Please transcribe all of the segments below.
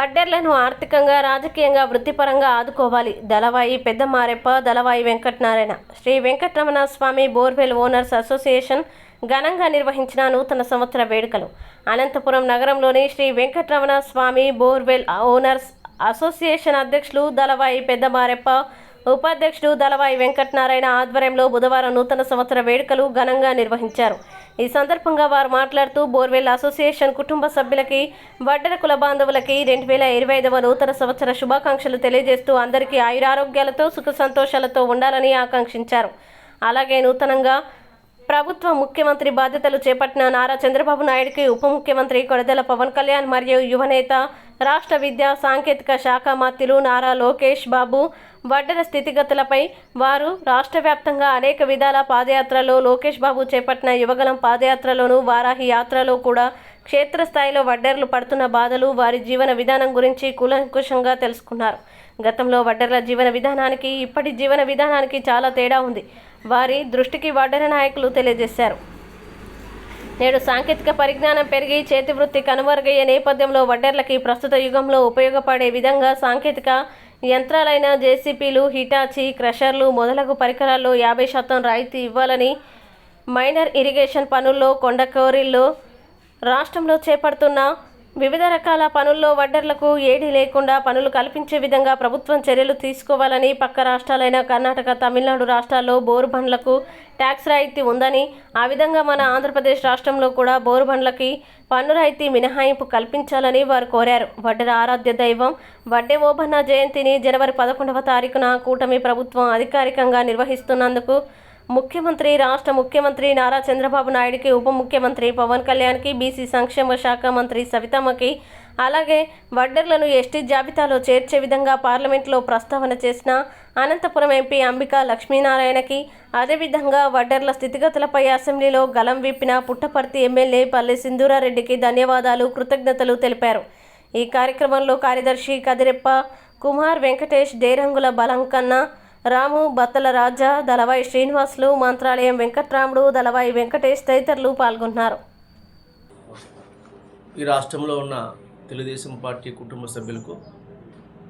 వడ్డెర్లను ఆర్థికంగా, రాజకీయంగా, వృత్తిపరంగా ఆదుకోవాలి. దళవాయి పెద్దమారెప్ప, దళవాయి వెంకటనారాయణ. శ్రీ వెంకటరమణ స్వామి బోర్వెల్ ఓనర్స్ అసోసియేషన్ ఘనంగా నిర్వహించిన నూతన సంవత్సర వేడుకలు. అనంతపురం నగరంలోని శ్రీ వెంకటరమణ స్వామి బోర్వెల్ ఓనర్స్ అసోసియేషన్ అధ్యక్షులు దళవాయి పెద్దమారెప్ప, ఉపాధ్యక్షుడు దళవాయి వెంకటనారాయణ ఆధ్వర్యంలో బుధవారం నూతన సంవత్సర వేడుకలు ఘనంగా నిర్వహించారు. ఈ సందర్భంగా వారు మాట్లాడుతూ బోర్వెల్ అసోసియేషన్ కుటుంబ సభ్యులకి, వడ్డెర కుల బాంధవులకి 2025వ నూతన సంవత్సర శుభాకాంక్షలు తెలియజేస్తూ అందరికీ ఆయురారోగ్యాలతో, సుఖ సంతోషాలతో ఉండాలని ఆకాంక్షించారు. అలాగే నూతనంగా ప్రభుత్వ ముఖ్యమంత్రి బాధ్యతలు చేపట్టిన నారా చంద్రబాబు నాయుడుకి ఉప ముఖ్యమంత్రి కొణిదెల పవన్ కళ్యాణ్ మరియు యువనేత, రాష్ట్ర విద్యా సాంకేతిక శాఖ మంత్రులు నారా లోకేష్ బాబు వడ్డెర స్థితిగతులపై వారు రాష్ట్ర వ్యాప్తంగా అనేక విధాల పాదయాత్రలో లోకేష్ బాబు చేపట్టిన యువగలం పాదయాత్రలోను, వారాహి యాత్రలో కూడా క్షేత్రస్థాయిలో వడ్డెర్లు పడుతున్న బాధలు, వారి జీవన విధానం గురించి కూలంకుషంగా తెలుసుకున్నారు. గతంలో వడ్డెర్ల జీవన విధానానికి ఇప్పటి జీవన విధానానికి చాలా తేడా ఉంది. వారి దృష్టికి వడ్డెర నాయకులు తెలియజేశారు. నేడు సాంకేతిక పరిజ్ఞానం పెరిగి చేతి వృత్తి కనుమరుగయ్యే నేపథ్యంలో వడ్డెర్లకి ప్రస్తుత యుగంలో ఉపయోగపడే విధంగా సాంకేతిక యంత్రాలైన జేసీపీలు, హిటాచీ, క్రషర్లు మొదలగు పరికరాల్లో 50% రాయితీ ఇవ్వాలని, మైనర్ ఇరిగేషన్ పనుల్లో, కొండ కోరిల్లో రాష్ట్రంలో చేపడుతున్న వివిధ రకాల పనుల్లో వడ్డెర్లకు ఏడీ లేకుండా పనులు కల్పించే విధంగా ప్రభుత్వం చర్యలు తీసుకోవాలని, పక్క రాష్ట్రాలైన కర్ణాటక, తమిళనాడు రాష్ట్రాల్లో బోరు బండ్లకు ట్యాక్స్ రాయితీ ఉందని, ఆ విధంగా మన ఆంధ్రప్రదేశ్ రాష్ట్రంలో కూడా బోరు బండ్లకి పన్ను రాయితీ మినహాయింపు కల్పించాలని వారు కోరారు. వడ్డెర ఆరాధ్య దైవం వడ్డే ఓబన్న జయంతిని జనవరి 11వ తారీఖున కూటమి ప్రభుత్వం అధికారికంగా నిర్వహిస్తున్నందుకు ముఖ్యమంత్రి, రాష్ట్ర ముఖ్యమంత్రి నారా చంద్రబాబు నాయుడికి, ఉప ముఖ్యమంత్రి పవన్ కళ్యాణ్కి, బీసీ సంక్షేమ శాఖ మంత్రి సవితమ్మకి, అలాగే వడ్డెర్లను ఎస్టీ జాబితాలో చేర్చే విధంగా పార్లమెంట్లో ప్రస్తావన చేసిన అనంతపురం ఎంపీ అంబికా లక్ష్మీనారాయణకి, అదేవిధంగా వడ్డెర్ల స్థితిగతులపై అసెంబ్లీలో గలం విప్పిన పుట్టపర్తి ఎమ్మెల్యే పల్లె సింధూరారెడ్డికి ధన్యవాదాలు, కృతజ్ఞతలు తెలిపారు. ఈ కార్యక్రమంలో కార్యదర్శి కదిరెప్ప కుమార్, వెంకటేష్, డేరంగుల బలంకన్న, రాము, బత్తల రాజా, దళవాయి శ్రీనివాసులు, మంత్రాలయం వెంకట్రాముడు, దళవాయి వెంకటేష్ తదితరులు పాల్గొన్నారు. ఈ రాష్ట్రంలో ఉన్న తెలుగుదేశం పార్టీ కుటుంబ సభ్యులకు,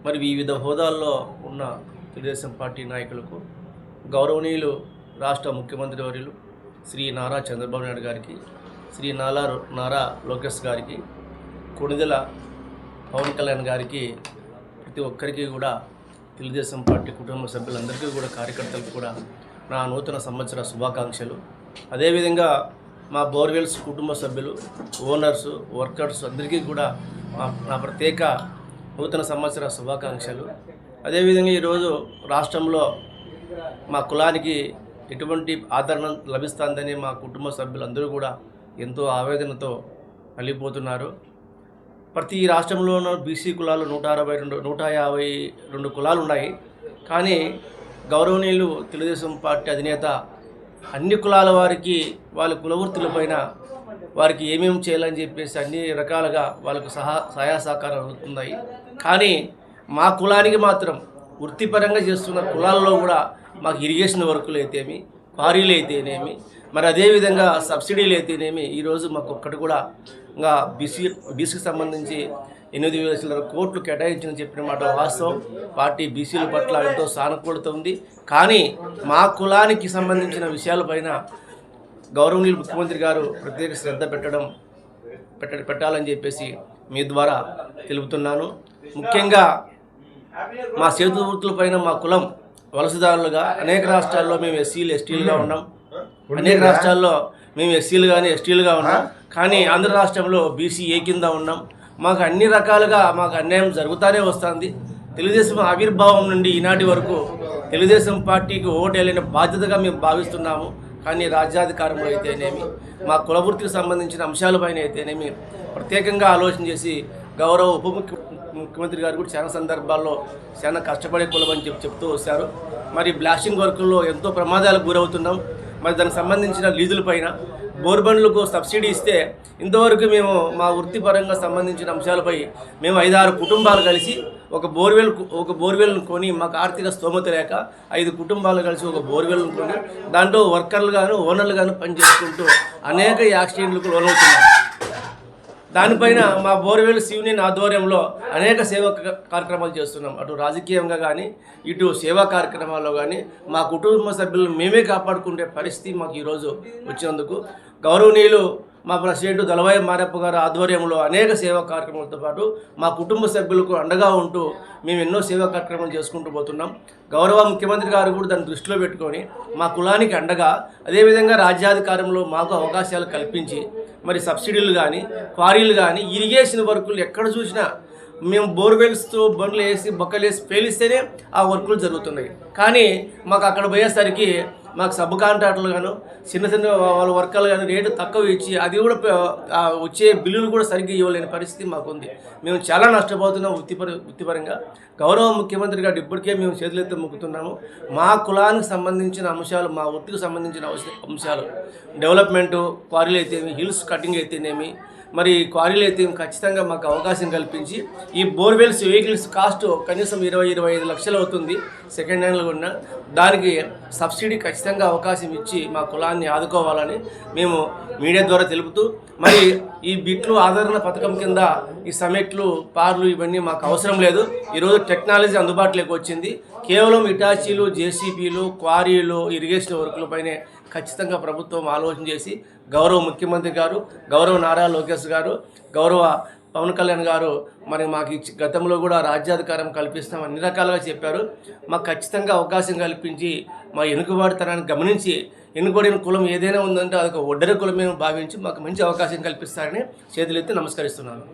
మరి వివిధ హోదాల్లో ఉన్న తెలుగుదేశం పార్టీ నాయకులకు, గౌరవనీయులు రాష్ట్ర ముఖ్యమంత్రి వర్యులు శ్రీ నారా చంద్రబాబు నాయుడు గారికి, శ్రీ నారా లోకేష్ గారికి, కొణిదెల పవన్ కళ్యాణ్ గారికి, ప్రతి ఒక్కరికి కూడా తెలుగుదేశం పార్టీ కుటుంబ సభ్యులందరికీ కూడా, కార్యకర్తలకు కూడా నా నూతన సంవత్సర శుభాకాంక్షలు. అదేవిధంగా మా బోర్వెల్స్ కుటుంబ సభ్యులు, ఓనర్సు, వర్కర్స్ అందరికీ కూడా నా ప్రత్యేక నూతన సంవత్సర శుభాకాంక్షలు. అదేవిధంగా ఈరోజు రాష్ట్రంలో మా కులానికి ఎటువంటి ఆదరణ లభిస్తుందని మా కుటుంబ సభ్యులందరూ కూడా ఎంతో ఆవేదనతో నలిగిపోతున్నారు. ప్రతి రాష్ట్రంలో ఉన్న బీసీ కులాలు 152 కులాలు ఉన్నాయి. కానీ గౌరవనీయులు తెలుగుదేశం పార్టీ అధినేత అన్ని కులాల వారికి వాళ్ళ కులవృత్తులపైన వారికి ఏమేమి చేయాలని చెప్పేసి అన్ని రకాలుగా వాళ్ళకు సహాయ సహకారం అవుతున్నాయి. కానీ మా కులానికి మాత్రం వృత్తిపరంగా చేస్తున్న కులాల్లో కూడా మాకు ఇరిగేషన్ వర్కులు అయితేమి, క్వారీలు అయితేనేమి, మరి అదేవిధంగా సబ్సిడీలు అయితేనేమి ఈరోజు మాకు ఒక్కటి కూడా ఇంకా బీసీకి సంబంధించి 8,000 కోట్లు కేటాయించని చెప్పిన మాట వాస్తవం. పార్టీ బీసీల పట్ల ఎంతో సానుకూలత ఉంది. కానీ మా కులానికి సంబంధించిన విషయాలపైన గౌరవనీయులు ముఖ్యమంత్రి గారు ప్రత్యేక శ్రద్ధ పెట్టాలని చెప్పేసి మీ ద్వారా తెలుపుతున్నాను. ముఖ్యంగా మా చేతి వృత్తులపైన మా కులం వలసదారులుగా అనేక రాష్ట్రాల్లో మేము ఎస్సీలు, ఎస్టీలుగా ఉన్నాం. అనేక రాష్ట్రాల్లో మేము ఎస్సీలు కానీ ఎస్టీలుగా ఉన్నాం. కానీ ఆంధ్ర రాష్ట్రంలో బీసీ ఏ కింద ఉన్నాం. మాకు అన్ని రకాలుగా మాకు అన్యాయం జరుగుతూనే వస్తుంది. తెలుగుదేశం ఆవిర్భావం నుండి ఈనాటి వరకు తెలుగుదేశం పార్టీకి ఓటేయాలనే బాధ్యతగా మేము భావిస్తున్నాము. కానీ రాజ్యాధికారంలో అయితేనేమి, మా కులవృత్తికి సంబంధించిన అంశాలపైన అయితేనేమి ప్రత్యేకంగా ఆలోచన చేసి గౌరవ ఉప ముఖ్యమంత్రి గారు కూడా చాలా సందర్భాల్లో చాలా కష్టపడే కులం అని చెప్తూ వస్తారు. మరి బ్లాస్టింగ్ వర్కుల్లో ఎంతో ప్రమాదాలకు గురవుతున్నాం. మరి దానికి సంబంధించిన లీజులపైన బోర్బండ్లకు సబ్సిడీ ఇస్తే ఇంతవరకు మేము మా వృత్తిపరంగా సంబంధించిన అంశాలపై మేము 5-6 కుటుంబాలు కలిసి ఒక బోర్వెల్ను కొని, మాకు ఆర్థిక స్తోమత లేక 5 కుటుంబాలు కలిసి ఒక బోర్వెల్ను కొని దాంట్లో వర్కర్లు గాను, ఓనర్లు గాను పనిచేసుకుంటూ అనేక యాక్సిడెంట్లకు లోనవుతున్నారు. దానిపైన మా బోర్వెల్ శివనేని ఆధ్వర్యంలో అనేక సేవా కార్యక్రమాలు చేస్తున్నాం. అటు రాజకీయంగా కానీ ఇటు సేవా కార్యక్రమాల్లో కానీ మా కుటుంబ సభ్యులను మేమే కాపాడుకునే పరిస్థితి మాకు ఈరోజు వచ్చినందుకు గౌరవనీయులు మా ప్రెసిడెంట్ దళవాయి మారప్ప గారి ఆధ్వర్యంలో అనేక సేవా కార్యక్రమాలతో పాటు మా కుటుంబ సభ్యులకు అండగా ఉంటూ మేము ఎన్నో సేవా కార్యక్రమాలు చేసుకుంటూ పోతున్నాం. గౌరవ ముఖ్యమంత్రి గారు కూడా దాన్ని దృష్టిలో పెట్టుకొని మా కులానికి అండగా అదేవిధంగా రాజ్యాధికారంలో మాకు అవకాశాలు కల్పించి మరి సబ్సిడీలు కానీ క్వారీలు కానీ ఇరిగేషన్ వర్కులు ఎక్కడ చూసినా మేము బోర్వెల్స్తో బండ్లు వేసి బొక్కలు వేసి పేలిస్తేనే ఆ వర్కులు జరుగుతున్నాయి. కానీ మాకు అక్కడ పోయేసరికి మాకు సబ్ కాంట్రాక్టర్లు గాను చిన్న చిన్న వాళ్ళ వర్కర్లు కానీ రేటు తక్కువ ఇచ్చి అది కూడా వచ్చే బిల్లులు కూడా సరిగ్గా ఇవ్వలేని పరిస్థితి మాకుంది. మేము చాలా నష్టపోతున్నాం వృత్తిపరంగా. గౌరవ ముఖ్యమంత్రి గారు ఇప్పటికే మేము చేతులెత్తి మొక్కుతున్నాము. మా కులానికి సంబంధించిన అంశాలు, మా వృత్తికి సంబంధించిన అంశాలు, డెవలప్మెంటు, క్వారీలు అయితేనేమి, హిల్స్ కటింగ్ అయితేనేమి, మరి క్వారీలు అయితే ఖచ్చితంగా మాకు అవకాశం కల్పించి ఈ బోర్వెల్స్ వెహికల్స్ కాస్ట్ కనీసం 20-25 లక్షలు అవుతుంది సెకండ్ హ్యాండ్లో ఉన్న దానికి సబ్సిడీ ఖచ్చితంగా అవకాశం ఇచ్చి మా కులాన్ని ఆదుకోవాలని మేము మీడియా ద్వారా తెలుపుతూ మరి ఈ బిట్లు ఆదరణ పథకం కింద ఈ సమెట్లు పార్లు ఇవన్నీ మాకు అవసరం లేదు. ఈరోజు టెక్నాలజీ అందుబాటులోకి వచ్చింది. కేవలం ఇటాచీలు, జేసీబీలు, క్వారీలు, ఇరిగేషన్ వర్కులపైనే ఖచ్చితంగా ప్రభుత్వం ఆలోచన చేసి గౌరవ ముఖ్యమంత్రి గారు, గౌరవ నారా లోకేష్ గారు, గౌరవ పవన్ కళ్యాణ్ గారు మరి మాకు గతంలో కూడా రాజ్యాధికారం కల్పిస్తాం అన్ని రకాలుగా చెప్పారు. మాకు ఖచ్చితంగా అవకాశం కల్పించి మా వెనుకబాటుతనాన్ని గమనించి వెనుకబడిన కులం ఏదైనా ఉందంటే అదొక ఒడ్డరి కులమే భావించి మాకు మంచి అవకాశం కల్పిస్తారని చేతులెత్తి నమస్కరిస్తున్నాను.